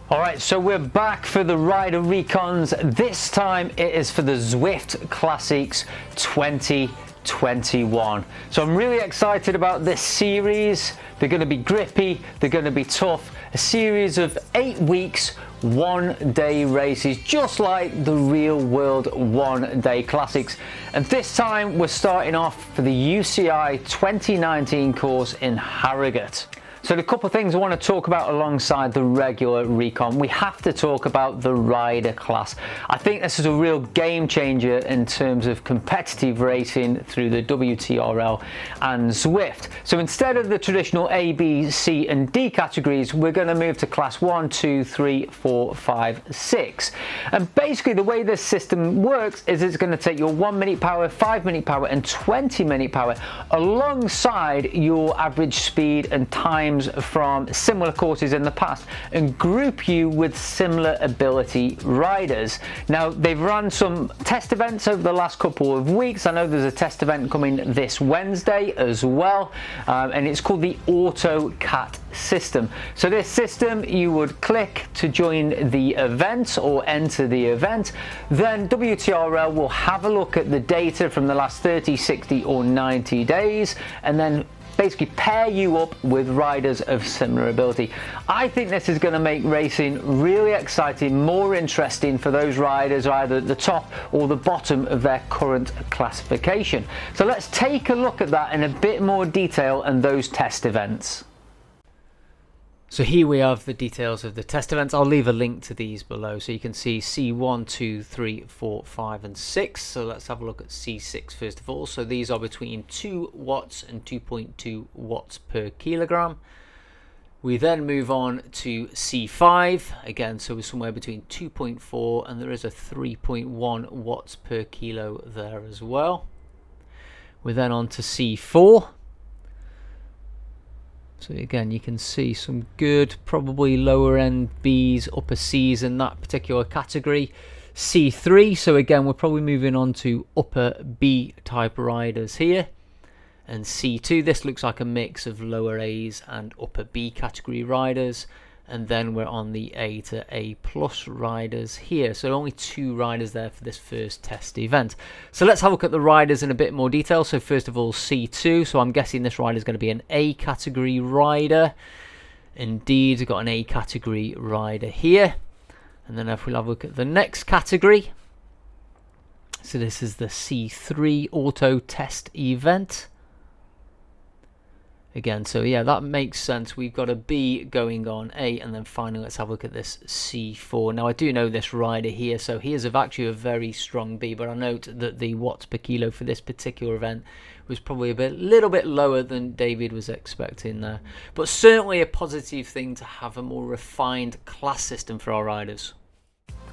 Alright, so we're back for the Rider Recons. This time it is for the Zwift Classics 2021. So I'm really excited about this series. They're going to be grippy, they're going to be tough. A series of 8 weeks, one-day races, just like the real world one-day classics. And this time we're starting off for the UCI 2019 course in Harrogate. So a couple of things I want to talk about alongside the regular Recon. We have to talk about the rider class. I think this is a real game changer in terms of competitive racing through the WTRL and Zwift. So instead of the traditional A, B, C and D categories, we're going to move to class 1, 2, 3, 4, 5, 6. And basically the way this system works is it's going to take your 1 minute power, 5 minute power and 20 minute power alongside your average speed and times from similar courses in the past and group you with similar ability riders. Now they've run some test events over the last couple of weeks. I know there's a test event coming this Wednesday as well, and it's called the Auto Cat system. So this system, you would click to join the event or enter the event, then WTRL will have a look at the data from the last 30, 60 or 90 days and then basically pair you up with riders of similar ability. I think this is going to make racing really exciting, more interesting for those riders either at the top or the bottom of their current classification. So let's take a look at that in a bit more detail and those test events. So here we have the details of the test events. I'll leave a link to these below so you can see C1, 2, 3, 4, 5 and 6. So let's have a look at C6 first of all. So these are between 2 watts and 2.2 watts per kilogram. We then move on to C5 again, so we're somewhere between 2.4 and there is a 3.1 watts per kilo there as well. We're then on to C4. So again, you can see some good, probably lower end Bs, upper Cs in that particular category. C3, so again, we're probably moving on to upper B type riders here. And C2, this looks like a mix of lower As and upper B category riders. And then we're on the A to A plus riders here. So only 2 riders there for this first test event. So let's have a look at the riders in a bit more detail. So first of all, C2. So I'm guessing this rider is going to be an A category rider. Indeed, we've got an A category rider here. And then if we'll have a look at the next category. So this is the C3 auto test event. Again, so yeah, that makes sense. We've got a B going on A, and then finally let's have a look at this C4. Now I do know this rider here, so he is actually a very strong B, but I note that the watts per kilo for this particular event was probably little bit lower than David was expecting there. But certainly a positive thing to have a more refined class system for our riders.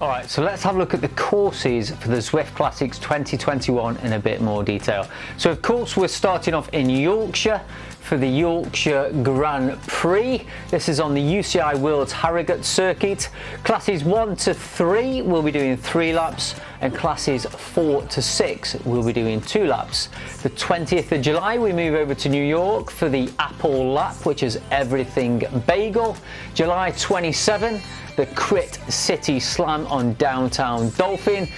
Alright, so let's have a look at the courses for the Zwift Classics 2021 in a bit more detail. So of course we're starting off in Yorkshire for the Yorkshire Grand Prix. This is on the UCI World's Harrogate circuit. Classes 1 to 3 will be doing 3 laps and classes 4 to 6 will be doing 2 laps. The 20th of July we move over to New York for the Apple Lap, which is everything bagel. July 27, the Crit City Slam on downtown Dolphin.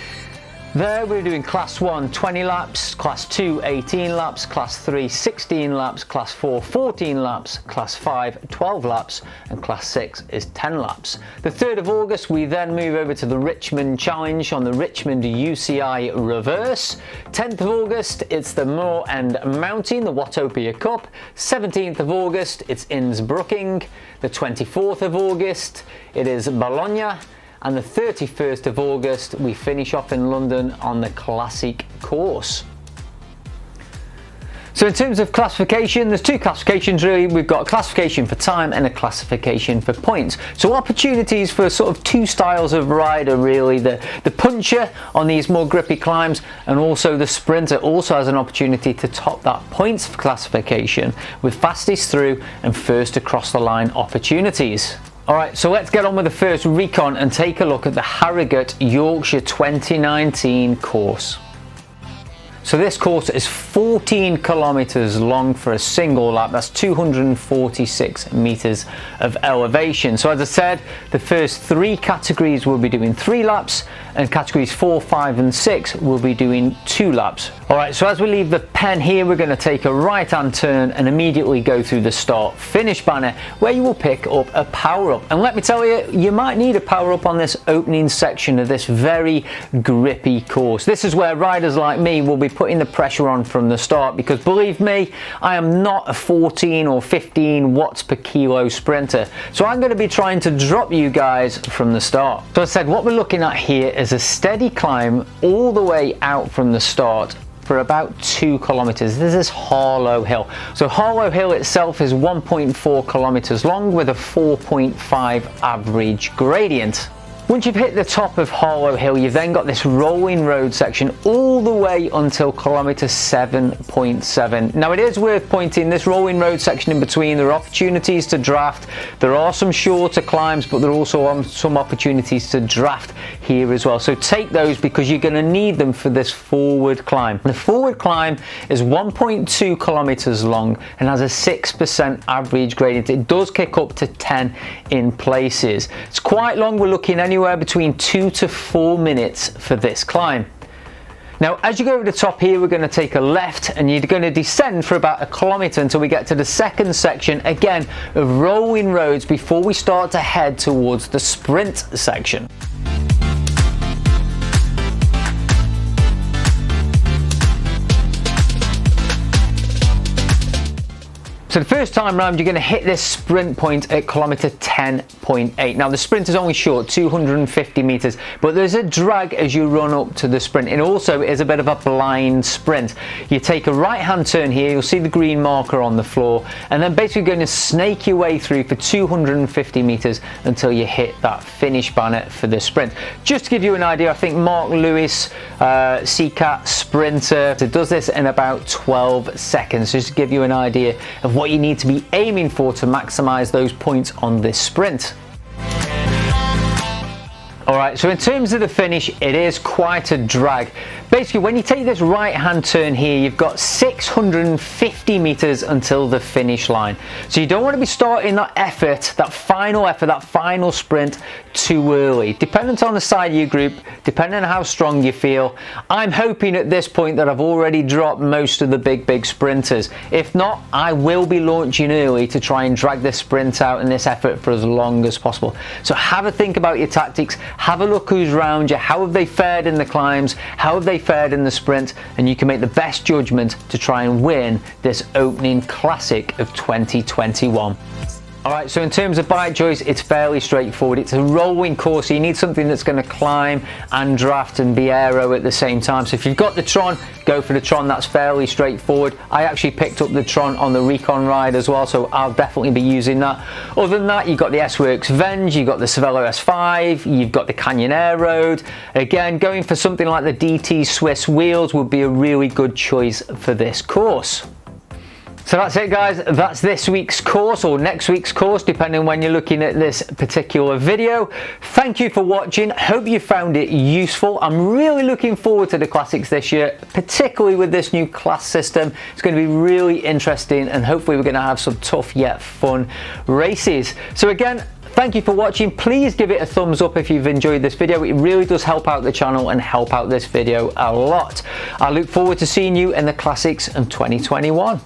There we're doing class 1 20 laps, class 2 18 laps, class 3 16 laps, class 4 14 laps, class 5 12 laps and class 6 is 10 laps. The 3rd of August we then move over to the Richmond Challenge on the Richmond UCI Reverse. 10th of August it's the Moor and Mountain, the Watopia Cup. 17th of August it's Innsbrucking. The 24th of August it is Bologna. And the 31st of August we finish off in London on the Classic course. So in terms of classification, there's 2 classifications really. We've got a classification for time and a classification for points. So opportunities for sort of 2 styles of rider really. The puncher on these more grippy climbs and also the sprinter also has an opportunity to top that points classification with fastest through and first across the line opportunities. Alright, so let's get on with the first Recon and take a look at the Harrogate Yorkshire 2019 course. So this course is 14 kilometers long for a single lap. That's 246 meters of elevation. So as I said, the first 3 categories will be doing 3 laps, and categories 4, 5 and 6 will be doing 2 laps. All right, so as we leave the pen here, we're going to take a right hand turn and immediately go through the start finish banner, where you will pick up a power up. And let me tell you, you might need a power up on this opening section of this very grippy course. This is where riders like me will be putting the pressure on from the start, because believe me, I am not a 14 or 15 watts per kilo sprinter. So I'm going to be trying to drop you guys from the start. So as I said, what we're looking at here is a steady climb all the way out from the start for about 2 kilometers. This is Harlow Hill. So Harlow Hill itself is 1.4 kilometers long with a 4.5 average gradient. Once you've hit the top of Harlow Hill, you've then got this rolling road section all the way until kilometer 7.7. Now it is worth pointing, this rolling road section in between, there are opportunities to draft, there are some shorter climbs, but there are also some opportunities to draft here as well. So take those, because you're going to need them for this forward climb. The forward climb is 1.2 kilometers long and has a 6% average gradient. It does kick up to 10 in places. It's quite long. We're looking anywhere between 2 to 4 minutes for this climb. Now as you go over the top here, we're going to take a left and you're going to descend for about 1 kilometer until we get to the second section again of rolling roads before we start to head towards the sprint section. So the first time round, you're going to hit this sprint point at kilometer 10.8. Now the sprint is only short, 250 meters, but there's a drag as you run up to the sprint. It also is a bit of a blind sprint. You take a right hand turn here, you'll see the green marker on the floor, and then basically going to snake your way through for 250 meters until you hit that finish banner for the sprint. Just to give you an idea, I think Mark Lewis, CCAT sprinter, does this in about 12 seconds, just to give you an idea of what you need to be aiming for to maximize those points on this sprint. Alright, so in terms of the finish, it is quite a drag. Basically, when you take this right hand turn here, you've got 650 meters until the finish line. So you don't want to be starting that final sprint too early. Dependent on the side of your group, depending on how strong you feel, I'm hoping at this point that I've already dropped most of the big sprinters. If not, I will be launching early to try and drag this sprint out in this effort for as long as possible. So have a think about your tactics, have a look who's around you, how have they fared in the climbs, how have they fared in the sprint, and you can make the best judgment to try and win this opening classic of 2021. Alright, so in terms of bike choice, it's fairly straightforward. It's a rolling course, so you need something that's going to climb and draft and be aero at the same time. So if you've got the Tron, go for the Tron. That's fairly straightforward. I actually picked up the Tron on the Recon ride as well, so I'll definitely be using that. Other than that, you've got the S-Works Venge, you've got the Cervelo S5, you've got the Canyon Air Road. Again, going for something like the DT Swiss wheels would be a really good choice for this course. So that's it guys, that's this week's course or next week's course depending on when you're looking at this particular video. Thank you for watching, hope you found it useful. I'm really looking forward to the classics this year, particularly with this new class system. It's going to be really interesting and hopefully we're going to have some tough yet fun races. So again, thank you for watching. Please give it a thumbs up if you've enjoyed this video. It really does help out the channel and help out this video a lot. I look forward to seeing you in the classics in 2021.